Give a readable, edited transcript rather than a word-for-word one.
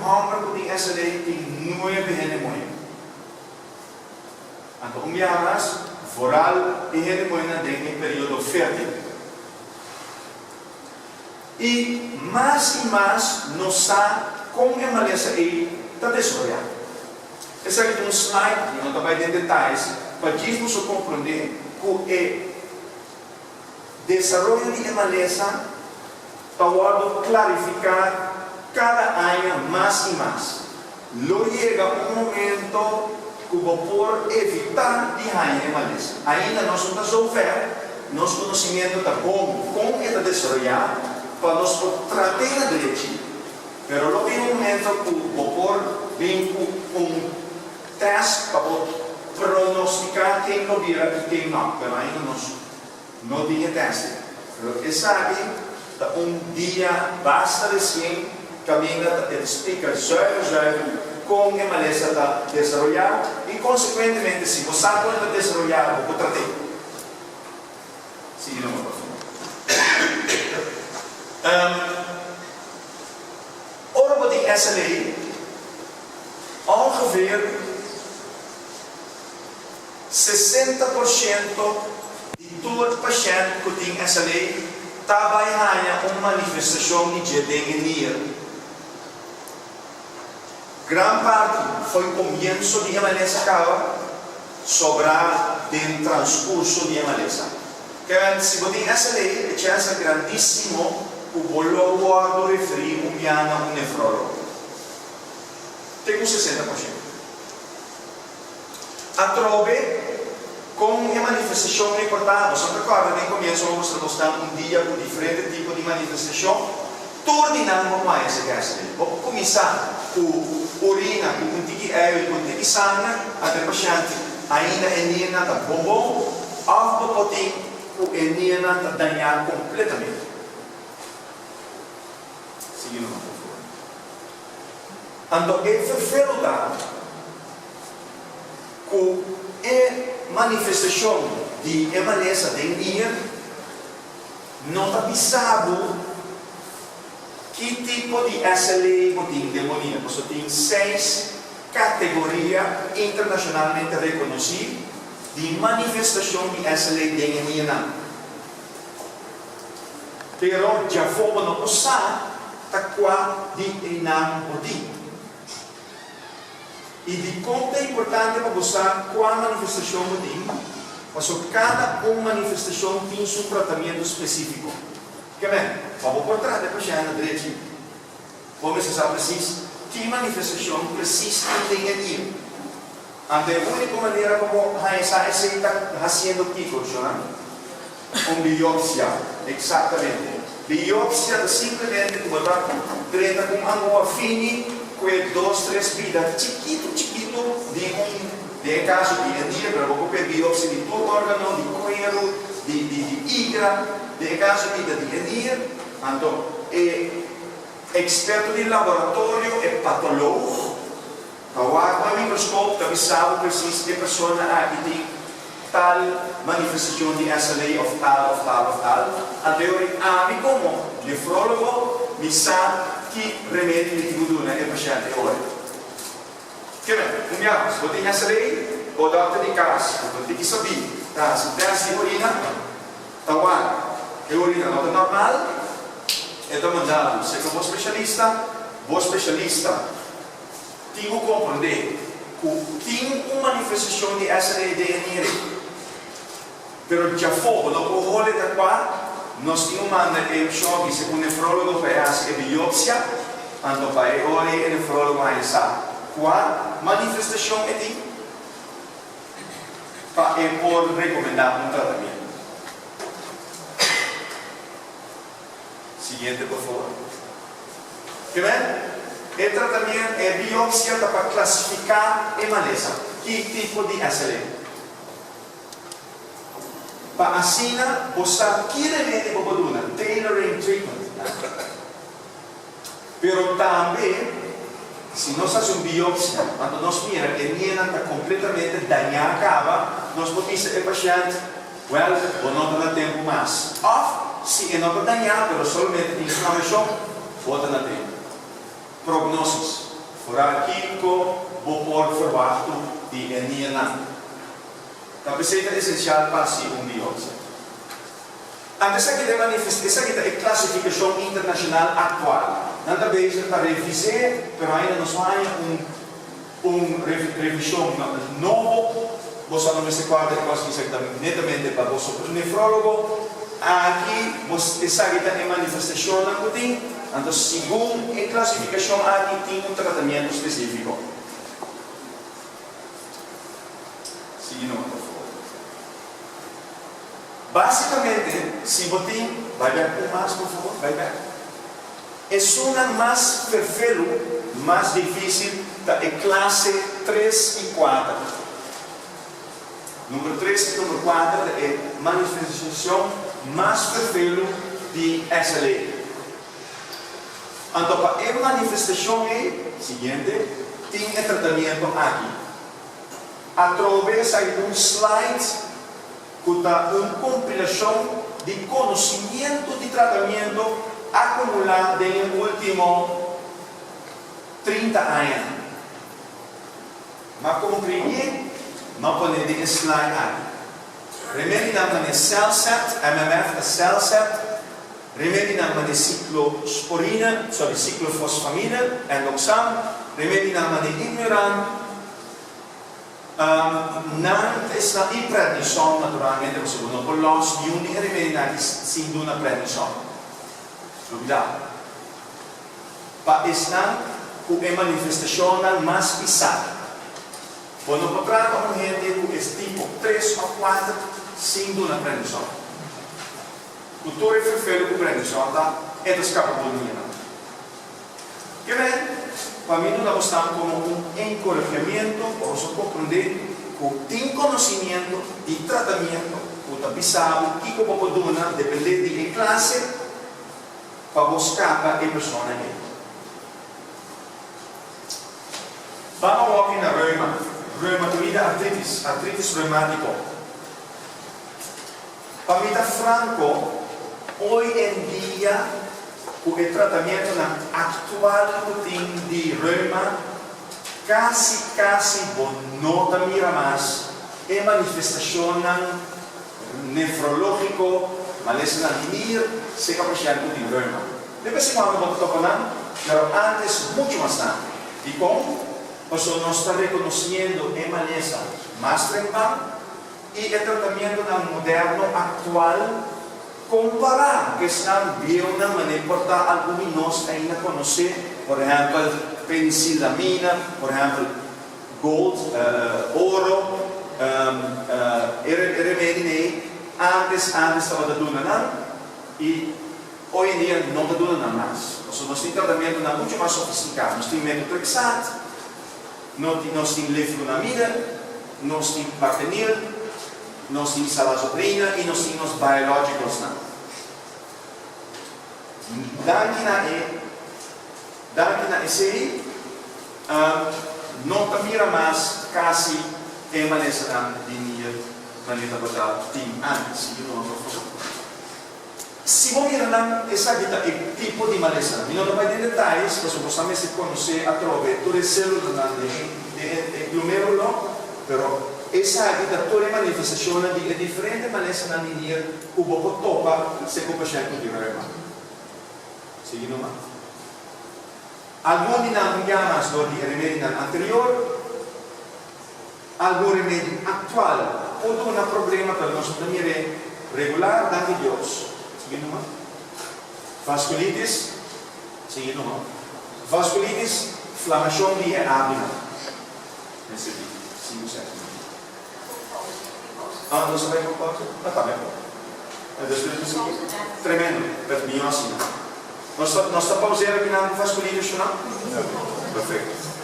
homem que tem SLA tem 9 renemoia. Então, umiaras, voral e renemoia em período fértil. E mais, nós está com a maleza aí está desarrollado. Esse aqui é um slide, não está mais em detalhes, para nos compreender que o desenvolvimento de maleza para clarificar cada ano mais e mais. Lo chega um momento que por evitar de ganhar maleza. Ainda nós não resolver, nosso conhecimento está bom, como está desenvolvido, para nós tratar direitinho. Mas lo tem um momento que por vem com teste para pronosticar quem não vira e quem não. Mas ainda nós não temos teste. Mas sabe, dia basta assim, caminha e explica zuiver como a maleza está desenvolvida e, consequentemente, se você está desenvolvida, você trata. Seguimos por favor. Ora, wat die SLA ongeveer 60% de todo o paciente que tem SLA está vai ganhar uma manifestação de dengue. Gran parte foi o começo de maleza cava sobrar no transcurso de maleza. Se você tem SLA, a chance é grandíssimo o bolo guardo referir um nefrólogo. Tem 60%. A trove, com uma manifestação importante, você recorda, no começo vamos mostrar um dia com diferente tipo de manifestação, tornando mais esse gás. Vamos começar com urina, com tique e com tique sangue, até o paciente ainda é nina está bom, ou pode o nina está danhado completamente. Seguindo, por favor. Então, é verdade que a manifestação de maleza de dia não está pensado que tipo de SLA tem demonia. Você tem 6 categorias internacionalmente reconhecidas de manifestação de SLA de dia. Pero já vou não usar qua di inang odi. E de como é importante para você qual manifestação odi, mas cada manifestação tem um tratamento específico. Que bem, vamos por trás da paciente direitinho. Vamos saber preciso que manifestação precisa tem aqui. A única maneira como essa está fazendo tipo, biopsia, exatamente. Biopsia simplesmente botar treta com água fina, com 2-3 vidas, chiquito, de caso de dia, para você biopsia de todo órgão, de cuero, de hígado, de caso de dia, então, experto de laboratório, é patólogo, com o microscópio, também sabe preciso que a pessoa tem tal manifestação de SLA of tal. A teoria, como nefrólogo, me sabe que remédio de tudo é paciente hoje. Que bem, se você tem SLA, o doutor de casa, você tem que saber, se tem a urina, a urina não é normal, então mandado, se for especialista, tem que compreender que tem uma manifestação de SLA de pero já foi, no role da qua, nós tínhamos um choque, se o nefrólogo faz a biopsia, então vai ora o nefrólogo vai saber qual manifestação é de, para por recomendar tratamento. Seguinte, por favor. Que bem? O tratamento é biopsia para classificar a maleza. Que tipo de SLA? Para assim, você que remédio para duna, tailoring treatment. Pero também, se nós fazemos biopsia, quando nós miramos que a menina está completamente danhada, nós podemos dizer ao paciente, não está tempo mais. Ou, se não está danhada, mas somente tem inflamação, volta na tempo. Prognósticos. Vooral Kinko, Bopor, Verwacht, die en niet lang. Dat betekent essentieel passie om die opzet. En essa aqui é a classificação internacional atual. Não está bezig para revisar, pero ainda nos vai revisão novo. Você não se quarta coisa que netamente para você nefrólogo. Aqui essa aqui é a manifestação na putin. Então, segundo a classificação aqui tem tratamento específico. Seguindo, por favor. Basicamente, si botín, vai ver um mais, por favor, vai ver. É uma mais perfeito, mais difícil da classe 3 e 4. Número 3 e número 4 é manifestação mais perfeito de essa lei. Então, para a manifestação seguinte, tem o tratamento aqui. Através de slide, uma compilação de conhecimento de tratamento acumulado nos últimos 30 anos. Mas compreender, não pode ter slide aqui. Remédio na CellCept, MMF, CellCept, remédio na ciclosporina, ciclofosfamina, endoxam, remédio na ignorant. Não está em prednisão, naturalmente, você não pode lançar nenhum de remédios sem uma prednisão. Cuidado. Para estar com a manifestação mais pisada. Quando eu trato com gente com esse tipo 3 ou 4, sem uma prednisão. O torre foi feito com prednisão, é da escapa do dia. Que bem? Para mim, nós estamos como encorajamento para você compreender que tem conhecimento de tratamento, que está pisado, que como pode dar, dependendo de classe, para buscar a pessoa. Vamos aqui na reumatoide artritis reumático. Para mim, franco, hoje em dia, o tratamento atual de reuma quase não mira mais a manifestação nefrológica, mas na mir se capacita de reuma. Deve ser uma coisa que mas antes muito mais tarde. E como? Porque nós estamos reconhecendo a maneira mais tranquila e o tratamento moderno atual comparar que estão vindo na maneira portar alguns nós ainda conhecer, por exemplo, penicillamina, por exemplo, gold, ouro, remédio antes estava dando e hoje em dia não está dando mais. Nós temos tratamento muito mais sofisticado. Nós temos metotrexato, nós temos leflunomida, nós temos partenil, nós temos salazotrina e nós temos biológicos. Daqui na ECI, não mira mais quase a maneira de minha maneira de ter antes. Se você mirar essa tipo de maneira, não vai ter detalhes, mas você também se conhecer através de todas as células de glomérulo, mas essa toda manifestação de diferentes maneiras na linha que você topa se compaixão de reuma. Seguindo mais. Algum dinâmicas do remédio anterior, algum remédio atual, pode ter um problema para nós também regular da Deus. Seguindo mais. Vasculitis, seguindo mais. Vasculitis, inflamação de abdômen. Nesse vídeo, 5 segundos. Não se vai com o quarto? Está bem. Tremendo, perto de mim assim. Nós estamos pausando aqui na vasculitis, não? Perfeito.